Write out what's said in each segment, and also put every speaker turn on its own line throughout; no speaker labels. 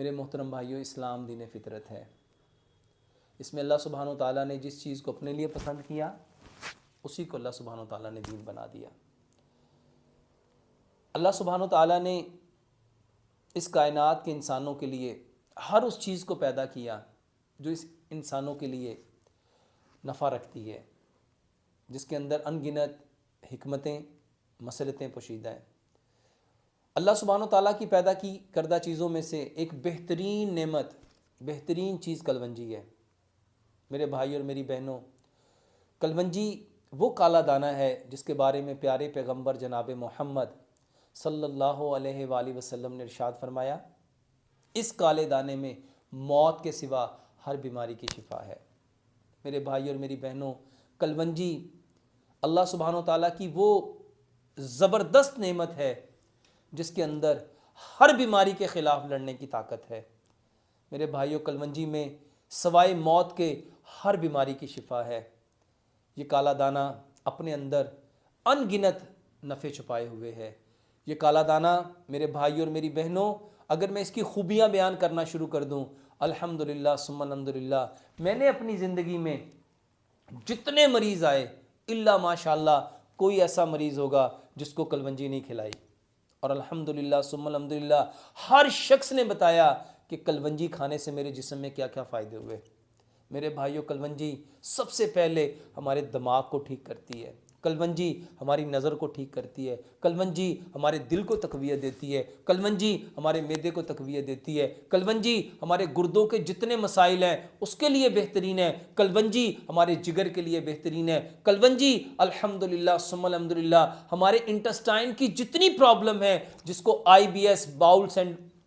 मेरे मोहतरम भाइयों, इस्लाम दीन फितरत है। इसमें अल्लाह सुब्हानो ताला ने जिस चीज़ को अपने लिए पसंद किया उसी को अल्लाह सुब्हानो ताला ने दीन बना दिया। अल्लाह सुब्हानो ताला ने इस कायनात के इंसानों के लिए हर उस चीज़ को पैदा किया जो इस इंसानों के लिए नफ़ा रखती है, जिसके अंदर अनगिनत हिकमतें मसलतें पोशीदा हैं। अल्लाह सुब्हानो ताला की पैदा की करदा चीज़ों में से एक बेहतरीन नेमत, बेहतरीन चीज़ कलवंजी है। मेरे भाई और मेरी बहनों, कलवंजी वो काला दाना है जिसके बारे में प्यारे पैगंबर जनाब मोहम्मद सल्लल्लाहु अलैहि वसल्लम ने इरशाद फरमाया, इस काले दाने में मौत के सिवा हर बीमारी की शिफा है। मेरे भाई और मेरी बहनों, कलवंजी अल्लाह सुब्हानो ताला की वो ज़बरदस्त नेमत है जिसके अंदर हर बीमारी के ख़िलाफ़ लड़ने की ताकत है। मेरे भाइयों, कलवंजी में सवाए मौत के हर बीमारी की शिफा है। ये काला दाना अपने अंदर अनगिनत नफ़े छुपाए हुए है। ये काला दाना मेरे भाई और मेरी बहनों, अगर मैं इसकी खूबियाँ बयान करना शुरू कर दूँ, अल्हम्दुलिल्लाह सुम्मा अल्हम्दुलिल्लाह, मैंने अपनी ज़िंदगी में जितने मरीज़ आए इल्ला माशाअल्लाह कोई ऐसा मरीज़ होगा जिसको कलवंजी नहीं खिलाई। और अल्हम्दुलिल्लाह सुम्मा अल्हम्दुलिल्लाह हर शख्स ने बताया कि कलवंजी खाने से मेरे जिस्म में क्या क्या फ़ायदे हुए। मेरे भाइयों, कलवंजी सबसे पहले हमारे दिमाग को ठीक करती है, कलवंजी हमारी नज़र को ठीक करती है, कलवंजी हमारे दिल को तक़वियत देती है, कलवंजी हमारे मैदे को तक़वियत देती है, कलवंजी हमारे गुर्दों के जितने मसाइल हैं उसके लिए बेहतरीन है, कलवंजी हमारे जिगर के लिए बेहतरीन है, कलवंजी अल्हम्दुलिल्लाह सुम्मा अल्हम्दुलिल्लाह हमारे इंटेस्टाइन की जितनी प्रॉब्लम है, जिसको IBS bowel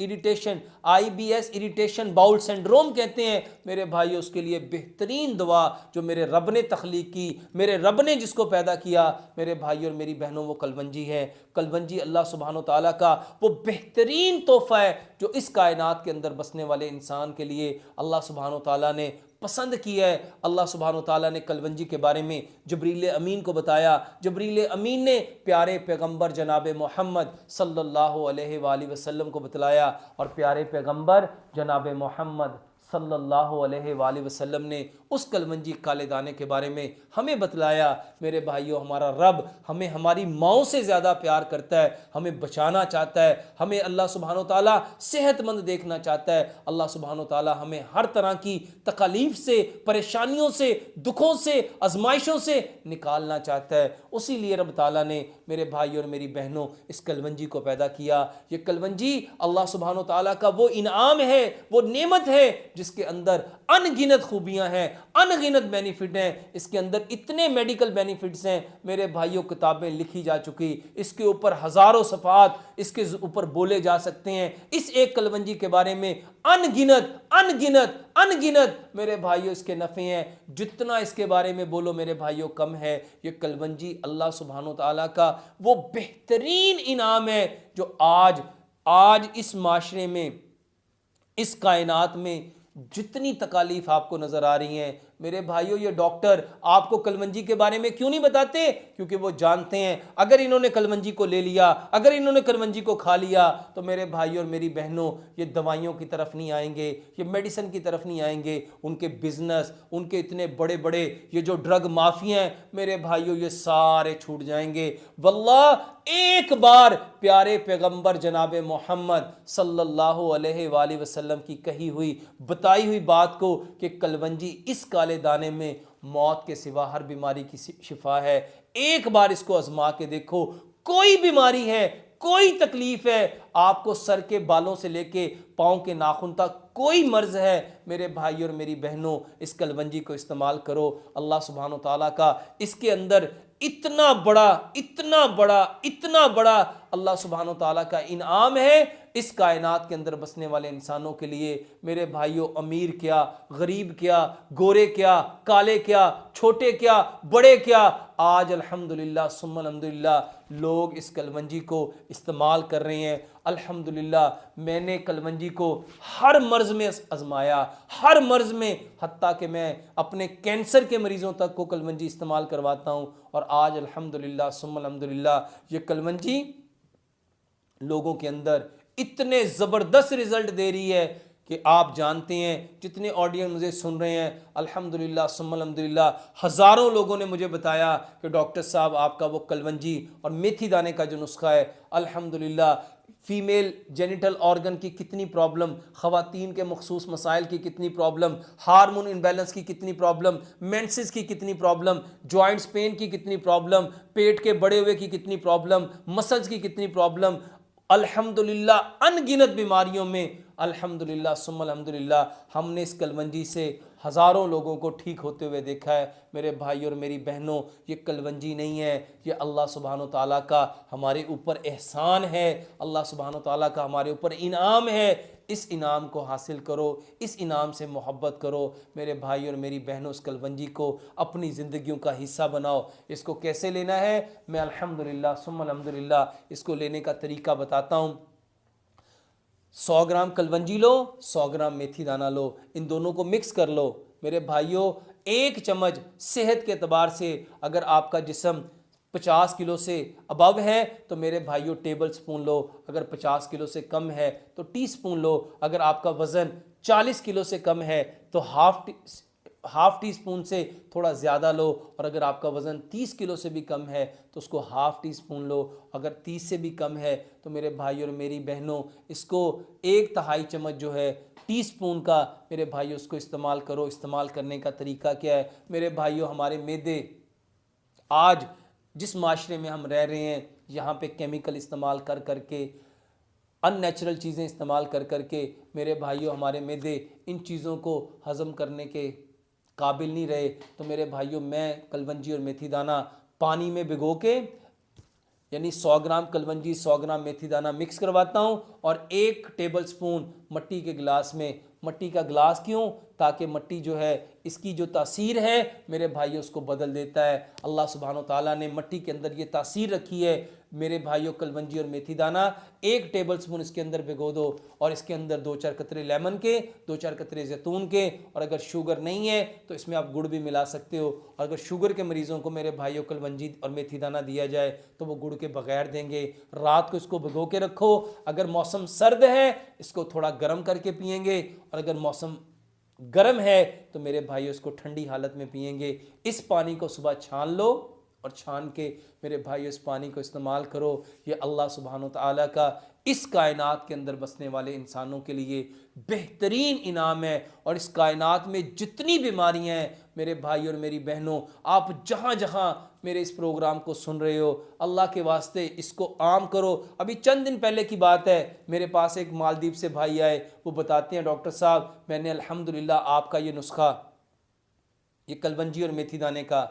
irritation, IBS irritation bowel syndrome कहते हैं, मेरे भाई उसके लिए बेहतरीन दवा जो मेरे रब ने तख्लीक की, मेरे रब ने जिसको पैदा किया, मेरे भाई और मेरी बहनों, वो कलवंजी है। कलवंजी अल्लाह सुब्हानो ताला का वो बेहतरीन तोहफ़ा है जो इस कायनात के अंदर बसने वाले इंसान के लिए अल्लाह सुब्हानो ताला ने पसंद किया है। अल्लाह सुब्हानो ताला ने कलवंजी के बारे में जबरील अमीन को बताया। जबरील अमीन ने प्यारे पैगंबर जनाब मोहम्मद सल्लल्लाहु अलैहि वसल्लम को बतलाया और प्यारे पैगंबर जनाब मोहम्मद सल्लल्लाहु अलैहि वसल्लम ने उस कलवंजी काले दाने के बारे में हमें बतलाया। मेरे भाइयों, हमारा रब हमें हमारी माओं से ज़्यादा प्यार करता है, हमें बचाना चाहता है, हमें अल्लाह सुब्हानो ताला सेहतमंद देखना चाहता है। अल्लाह सुब्हानो ताला हमें हर तरह की तकलीफ़ से, परेशानियों से, दुखों से, आजमाइशों से निकालना चाहता है। उसी लिए रब ताला ने मेरे भाई और मेरी बहनों इस कलवंजी को पैदा किया। ये कलवंजी अल्लाह सुब्हानो ताला का वो इनाम है, वो नेमत है जिसके अंदर अनगिनत खूबियां हैं, अनगिनत बेनिफिट हैं। इसके अंदर इतने मेडिकल बेनिफिट्स हैं मेरे भाइयों, किताबें लिखी जा चुकी, इसके ऊपर हज़ारों सफ़ात इसके ऊपर बोले जा सकते हैं। इस एक कलवंजी के बारे में अनगिनत अनगिनत अनगिनत मेरे भाइयों इसके नफ़े हैं। जितना इसके बारे में बोलो मेरे भाइयों कम है। ये कलवंजी अल्लाह सुब्हानो ताला का वो बेहतरीन इनाम है जो आज इस माशरे में, इस कायनात में जितनी तकालीफ आपको नजर आ रही हैं मेरे भाइयों, ये डॉक्टर आपको कलवंजी के बारे में क्यों नहीं बताते? क्योंकि वो जानते हैं अगर इन्होंने कलवंजी को ले लिया, अगर इन्होंने कलवंजी को खा लिया तो मेरे भाइयों और मेरी बहनों ये दवाइयों की तरफ नहीं आएंगे, ये मेडिसिन की तरफ नहीं आएंगे। उनके बिजनेस, उनके इतने बड़े बड़े ये जो ड्रग माफिया हैं मेरे भाइयों, ये सारे छूट जाएंगे। वल्लाह एक बार प्यारे पैगंबर जनाब मोहम्मद सल्लल्लाहु अलैहि वसल्लम की कही हुई, बताई हुई बात को कि कलवंजी इस काले दाने में मौत के सिवा हर बीमारी की शिफा है, एक बार इसको आजमा के देखो। कोई बीमारी है, कोई तकलीफ है, आपको सर के बालों से लेके पाँव के नाखून तक कोई मर्ज है, मेरे भाई और मेरी बहनों इस कलवंजी को इस्तेमाल करो। अल्लाह सुब्हानो ताला का इसके अंदर इतना बड़ा अल्लाह सुब्हानो ताला का इनाम है इस कायनात के अंदर बसने वाले इंसानों के लिए। मेरे भाइयों, अमीर क्या, गरीब क्या, गोरे क्या, काले क्या, छोटे क्या, बड़े क्या, आज अल्हम्दुलिल्लाह सुम्मा अल्हम्दुलिल्लाह लोग इस कलवंजी को इस्तेमाल कर रहे हैं। अल्हम्दुलिल्लाह मैंने कलवंजी को हर मर्ज़ में आजमाया, हर मर्ज़ में, हत्ता कि मैं अपने कैंसर के मरीज़ों तक को कलवंजी इस्तेमाल करवाता हूँ। और आज अल्हम्दुलिल्लाह सुम्मा अल्हम्दुलिल्लाह ये कलवंजी लोगों के अंदर इतने ज़बरदस्त रिज़ल्ट दे रही है कि आप जानते हैं जितने ऑडियंस मुझे सुन रहे हैं, अल्हम्दुलिल्लाह सुम्मा अल्हम्दुलिल्लाह, हज़ारों लोगों ने मुझे बताया कि डॉक्टर साहब आपका वो कलवंजी और मेथी दाने का जो नुस्खा है, अल्हम्दुलिल्लाह फीमेल जेनिटल ऑर्गन की कितनी प्रॉब्लम, ख़वातीन के मखसूस मसाइल की कितनी प्रॉब्लम, हार्मोन इम्बैलेंस की कितनी प्रॉब्लम, मेंसेस की कितनी प्रॉब्लम, जॉइंट्स पेन की कितनी प्रॉब्लम, पेट के बड़े हुए की कितनी प्रॉब्लम, मसल्स की कितनी प्रॉब्लम, अल्हम्दुलिल्लाह अनगिनत बीमारियों में अल्हम्दुलिल्लाह सुम्मा अल्हम्दुलिल्लाह हमने इस कलवंजी से हज़ारों लोगों को ठीक होते हुए देखा है। मेरे भाई और मेरी बहनों, ये कलवंजी नहीं है, ये अल्लाह सुब्हानो ताला का हमारे ऊपर एहसान है, अल्लाह सुब्हानो ताला का हमारे ऊपर इनाम है। इस इनाम को हासिल करो, इस इनाम से मोहब्बत करो। मेरे भाई और मेरी बहनों, इस कलवंजी को अपनी ज़िंदगियों का हिस्सा बनाओ। इसको कैसे लेना है, मैं अल्हम्दुलिल्लाह सुम्मा अल्हम्दुलिल्लाह इसको लेने का तरीका बताता हूँ। 100 ग्राम कलवंजी लो, 100 ग्राम मेथी दाना लो, इन दोनों को मिक्स कर लो। मेरे भाइयों, एक चम्मच सेहत के एतबार से अगर आपका जिस्म 50 किलो से अबव है तो मेरे भाइयों टेबल स्पून लो, अगर 50 किलो से कम है तो टी स्पून लो, अगर आपका वज़न 40 किलो से कम है तो हाफ टी स्पून से थोड़ा ज़्यादा लो, और अगर आपका वज़न 30 किलो से भी कम है तो उसको हाफ टी स्पून लो, अगर 30 से भी कम है तो मेरे भाई और मेरी बहनों इसको 1/3 चम्मच जो है टी स्पून का मेरे भाइयों उसको इस्तेमाल करो। इस्तेमाल करने का तरीका क्या है मेरे भाइयों, हमारे मैदे आज जिस माशरे में हम रह रहे हैं, यहाँ पे केमिकल इस्तेमाल कर करके, अननेचुरल चीज़ें इस्तेमाल कर करके मेरे भाइयों हमारे मैदे इन चीज़ों को हज़म करने के काबिल नहीं रहे। तो मेरे भाइयों, मैं कलवंजी और मेथी दाना पानी में भिगो के, यानी 100 ग्राम कलवंजी 100 ग्राम मेथी दाना मिक्स करवाता हूँ और 1 टेबल स्पून मट्टी के गिलास में, मट्टी का गिलास क्यों, ताकि मट्टी जो है इसकी जो तासीर है मेरे भाइयों उसको बदल देता है। अल्लाह सुब्हानो ताला ने मट्टी के अंदर ये तासीर रखी है। मेरे भाइयों, कलवंजी और मेथी दाना 1 टेबल स्पून इसके अंदर भिगो दो और इसके अंदर 2-4 कतरे लेमन के, 2-4 कतरे जैतून के, और अगर शुगर नहीं है तो इसमें आप गुड़ भी मिला सकते हो। और अगर शुगर के मरीज़ों को मेरे भाइयों कलवंजी और मेथी दाना दिया जाए तो वो गुड़ के बगैर देंगे। रात को इसको भिगो के रखो, अगर मौसम सर्द है इसको थोड़ा गर्म करके पिएंगे, और अगर मौसम गर्म है तो मेरे भाइयों इसको ठंडी हालत में पिएंगे। इस पानी को सुबह छान लो और छान के मेरे भाइयों इस पानी को इस्तेमाल करो। ये अल्लाह सुब्हानो ताला का इस कायनात के अंदर बसने वाले इंसानों के लिए बेहतरीन इनाम है। और इस कायनात में जितनी बीमारियां हैं मेरे भाई और मेरी बहनों, आप जहाँ जहाँ मेरे इस प्रोग्राम को सुन रहे हो, अल्लाह के वास्ते इसको आम करो। अभी चंद दिन पहले की बात है, मेरे पास एक मालदीव से भाई आए, वो बताते हैं डॉक्टर साहब मैंने अल्हम्दुलिल्लाह आपका ये नुस्खा, ये कलवंजी और मेथी दाने का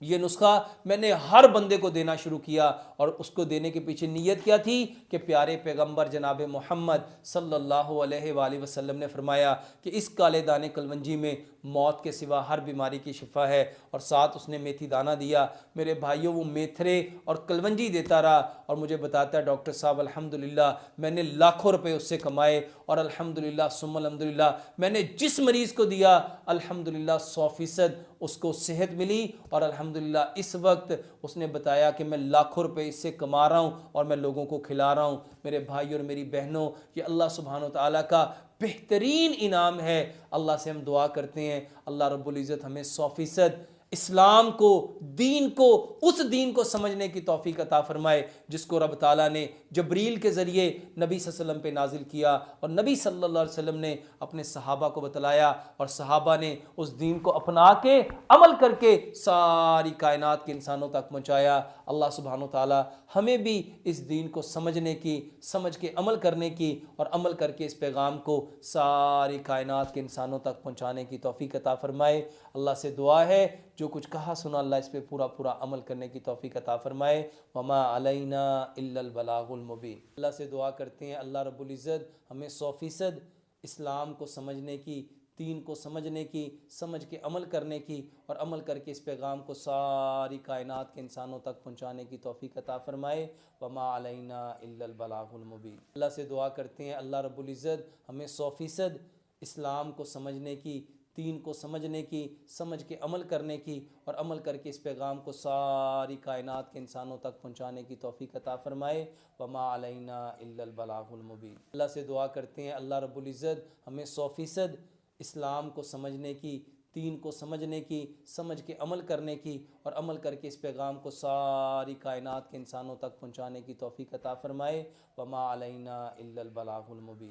ये नुस्खा मैंने हर बंदे को देना शुरू किया। और उसको देने के पीछे नीयत क्या थी कि प्यारे पैगंबर जनाब मोहम्मद सल्लल्लाहु अलैहि वसल्लम ने फरमाया कि इस काले दाने कलवंजी में मौत के सिवा हर बीमारी की शिफा है। और साथ उसने मेथी दाना दिया। मेरे भाइयों, वो मेथरे और कलवंजी देता रहा और मुझे बताता है डॉक्टर साहब अल्हम्दुलिल्लाह मैंने लाखों रुपए उससे कमाए, और अल्हम्दुलिल्लाह सुम्मा अल्हम्दुलिल्लाह मैंने जिस मरीज़ को दिया अल्हम्दुलिल्लाह 100% उसको सेहत मिली। और अल्हम्दुलिल्लाह इस वक्त उसने बताया कि मैं लाखों रुपए इससे कमा रहा हूँ और मैं लोगों को खिला रहा हूँ। मेरे भाई और मेरी बहनों, ये अल्लाह सुब्हानो ताला का बेहतरीन इनाम है। अल्लाह से हम दुआ करते हैं अल्लाह रब्बुल इज़्ज़त हमें 100% इस्लाम को, दीन को, उस दीन को समझने की तौफीक अता फरमाए जिसको रब ताला ने जबरील के ज़रिए नबी सल्लल्लाहु अलैहि वसल्लम पे नाजिल किया और नबी सल्लल्लाहु अलैहि वसल्लम ने अपने सहाबा को बतलाया और सहाबा ने उस दीन को अपना के अमल करके सारी कायनात के इंसानों तक पहुँचाया। अल्लाह सुब्हानो ताला हमें भी इस दीन को समझने की, समझ के अमल करने की और अमल करके इस पैगाम को सारी कायनात के इंसानों तक पहुँचाने की तौफीक अता फरमाए। अल्लाह से दुआ है जो कुछ कहा सुना अल्लाह इस पे पूरा पूरा अमल करने की तौफीक अता फरमाए। वमा अलैना इल्लल बलागुल मुबीन। अल्लाह से दुआ करते हैं अल्लाह रब्बुल इज़्ज़त हमें 100% इस्लाम को समझने की, दीन को समझने की, समझ के अमल करने की और अमल करके इस पैगाम को सारी कायनात के इंसानों तक पहुँचाने की तौफीक अता फरमाए। वमा अलैना इल्लल बलागुल मुबीन। अल्लाह से दुआ करते हैं अल्लाह रब्बुल इज़्ज़त हमें 100% इस्लाम को समझने की, दीन को समझने की, समझ के अमल करने की और अमल करके इस पैगाम को सारी कायनात के इंसानों तक पहुँचाने की तौफीक अता फ़रमाए। वमा अलैना इल्लल बलागुल मुबीन। अल्लाह से दुआ करते हैं अल्लाह रब्बुल इज़्ज़त हमें 100% इस्लाम को समझने की, दीन को समझने की, समझ के अमल करने की और अमल करके इस पैगाम को सारी कायनात के इंसानों तक पहुँचाने की तौफीक अता फ़रमाए। वमा अलैना इल्लल बलागुल मुबीन।